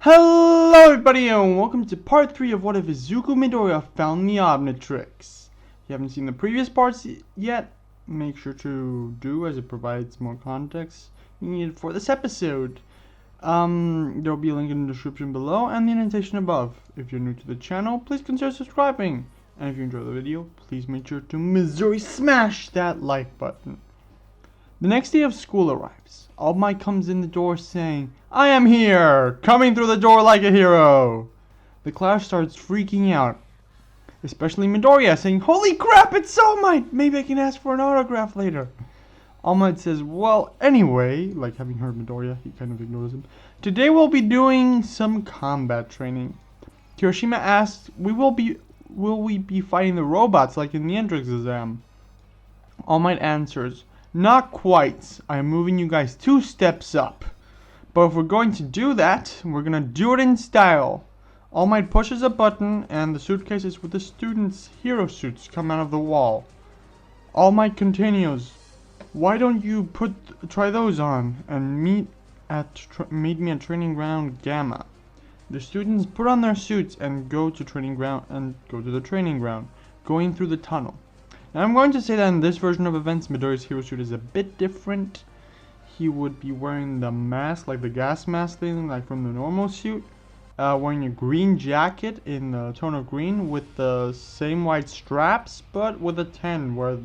Hello everybody and welcome to part 3 of what if Izuku Midoriya found the Omnitrix. If you haven't seen the previous parts yet, make sure to do, as it provides more context you need for this episode. There will be a link in the description below and the annotation above. If you're new to the channel, please consider subscribing. And if you enjoy the video, please make sure to Missouri smash that like button. The next day of school arrives. All Might comes in the door saying, "I am here! Coming through the door like a hero!" The class starts freaking out. Especially Midoriya saying, "Holy crap, it's All Might! Maybe I can ask for an autograph later." All Might says, "Well, anyway," like having heard Midoriya, he kind of ignores him. "Today we'll be doing some combat training." Kirishima asks, will we be fighting the robots like in the entrance exam?" All Might answers, "Not quite. I am moving you guys 2 steps up. But if we're going to do that, we're gonna do it in style." All Might pushes a button and the suitcases with the students' hero suits come out of the wall. All Might continues, "Why don't you try those on and meet me at training ground Gamma?" The students put on their suits and go to the training ground, going through the tunnel. Now I'm going to say that in this version of events, Midoriya's hero suit is a bit different. He would be wearing the mask, like the gas mask thing, like from the normal suit. Wearing a green jacket in the tone of green with the same white straps, but with a 10, where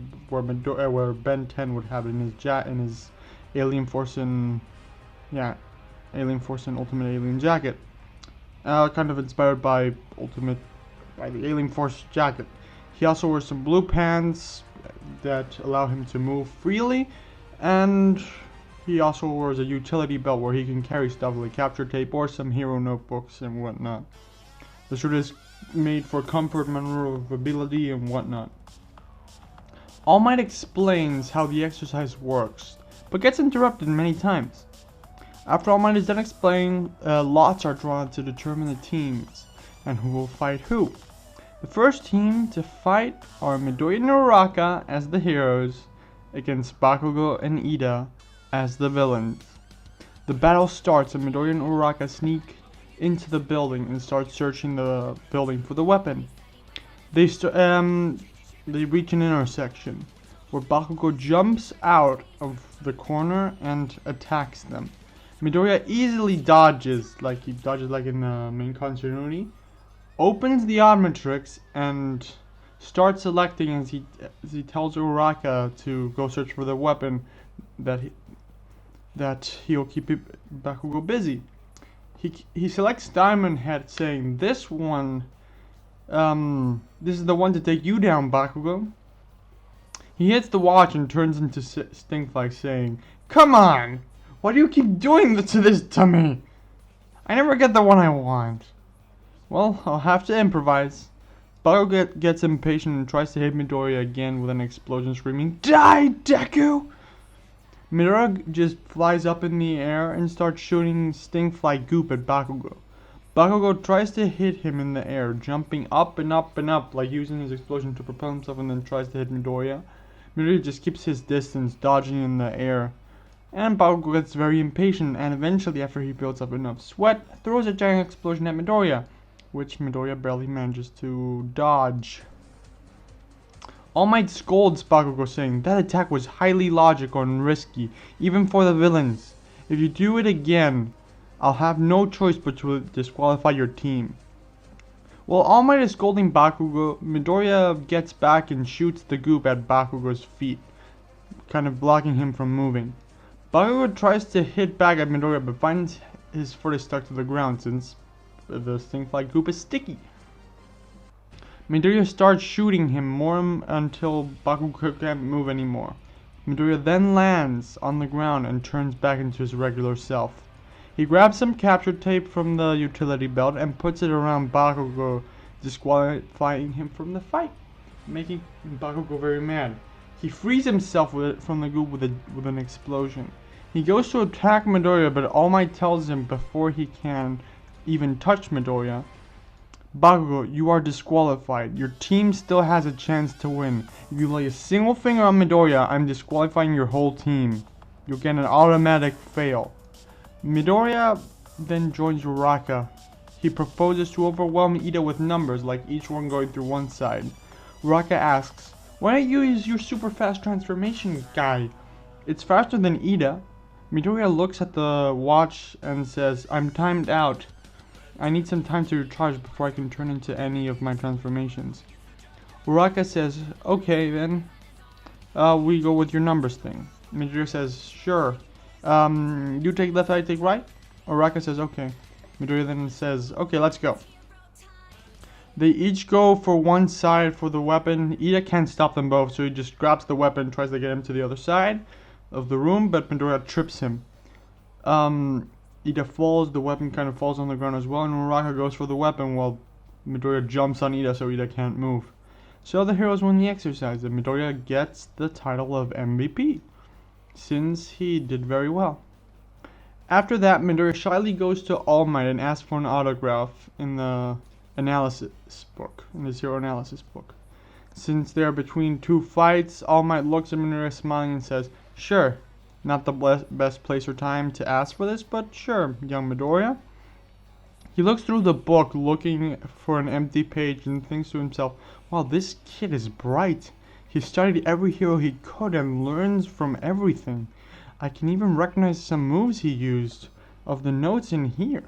Ben 10 would have it in his Alien Force and Ultimate Alien jacket. Kind of inspired by the Alien Force jacket. He also wears some blue pants that allow him to move freely, and he also wears a utility belt where he can carry stuff like capture tape or some hero notebooks and whatnot. The suit is made for comfort, maneuverability, and whatnot. All Might explains how the exercise works, but gets interrupted many times. After All Might is done explaining, lots are drawn to determine the teams and who will fight who. The first team to fight are Midoriya and Uraraka as the heroes against Bakugou and Iida as the villains. The battle starts and Midoriya and Uraraka sneak into the building and start searching the building for the weapon. They reach an intersection where Bakugou jumps out of the corner and attacks them. Midoriya easily dodges, like in the main continuity. Opens the Omnitrix and starts selecting as he tells Uraraka to go search for the weapon that he'll keep Bakugou busy. He selects Diamonghead, saying, "This is the one to take you down, Bakugou." He hits the watch and turns into Stinkfly, saying, "Come on! Why do you keep doing this to me? I never get the one I want." "Well, I'll have to improvise." Bakugou gets impatient and tries to hit Midoriya again with an explosion, screaming, "Die, Deku!" Midoriya just flies up in the air and starts shooting Stinkfly goop at Bakugou. Bakugou tries to hit him in the air, jumping up and up and up, like using his explosion to propel himself, and then tries to hit Midoriya. Midoriya just keeps his distance, dodging in the air. And Bakugou gets very impatient, and eventually, after he builds up enough sweat, throws a giant explosion at Midoriya, which Midoriya barely manages to dodge. All Might scolds Bakugou, saying, "That attack was highly logical and risky, even for the villains. If you do it again, I'll have no choice but to disqualify your team." While All Might is scolding Bakugou, Midoriya gets back and shoots the goop at Bakugou's feet, kind of blocking him from moving. Bakugou tries to hit back at Midoriya, but finds his foot is stuck to the ground since the Stinkfly goop is sticky. Midoriya starts shooting him more until Bakugou can't move anymore. Midoriya then lands on the ground and turns back into his regular self. He grabs some capture tape from the utility belt and puts it around Bakugou, disqualifying him from the fight, making Bakugou very mad. He frees himself from the goop with an explosion. He goes to attack Midoriya, but All Might tells him before he can even touch Midoriya, "Bakugou, you are disqualified. Your team still has a chance to win. If you lay a single finger on Midoriya, I'm disqualifying your whole team. You'll get an automatic fail." Midoriya then joins Uraraka. He proposes to overwhelm Iida with numbers, like each one going through one side. Uraraka asks, "Why don't you use your super fast transformation guy? It's faster than Iida." Midoriya looks at the watch and says, "I'm timed out. I need some time to recharge before I can turn into any of my transformations." Uraraka says, "Okay then, we go with your numbers thing." Midoriya says, "Sure. You take left, I take right?" Uraraka says, "Okay." Midoriya then says, "Okay, let's go." They each go for one side for the weapon. Iida can't stop them both, so he just grabs the weapon and tries to get him to the other side of the room, but Midoriya trips him. Iida falls, the weapon kind of falls on the ground as well, and Uraraka goes for the weapon while Midoriya jumps on Iida so Iida can't move. So the heroes win the exercise, and Midoriya gets the title of MVP, since he did very well. After that, Midoriya shyly goes to All Might and asks for an autograph in the analysis book, in his hero analysis book. Since they are between two fights, All Might looks at Midoriya smiling and says, "Sure, not the best place or time to ask for this, but sure, young Midoriya." He looks through the book looking for an empty page and thinks to himself, "Wow, this kid is bright. He studied every hero he could and learns from everything. I can even recognize some moves he used of the notes in here.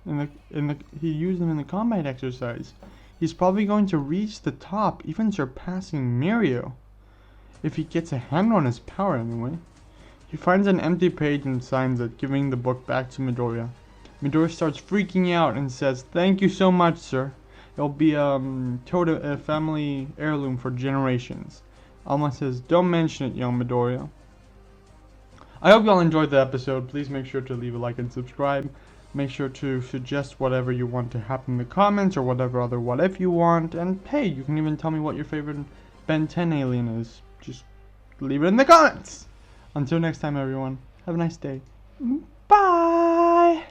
He used them in the combat exercise. He's probably going to reach the top, even surpassing Mirio. If he gets a handle on his power anyway." He finds an empty page and signs it, giving the book back to Midoriya. Midoriya starts freaking out and says, "Thank you so much, sir. It'll be a family heirloom for generations." Alma says, "Don't mention it, young Midoriya." I hope y'all enjoyed the episode. Please make sure to leave a like and subscribe. Make sure to suggest whatever you want to happen in the comments or whatever other what if you want. And hey, you can even tell me what your favorite Ben 10 alien is. Just leave it in the comments. Until next time, everyone. Have a nice day. Bye!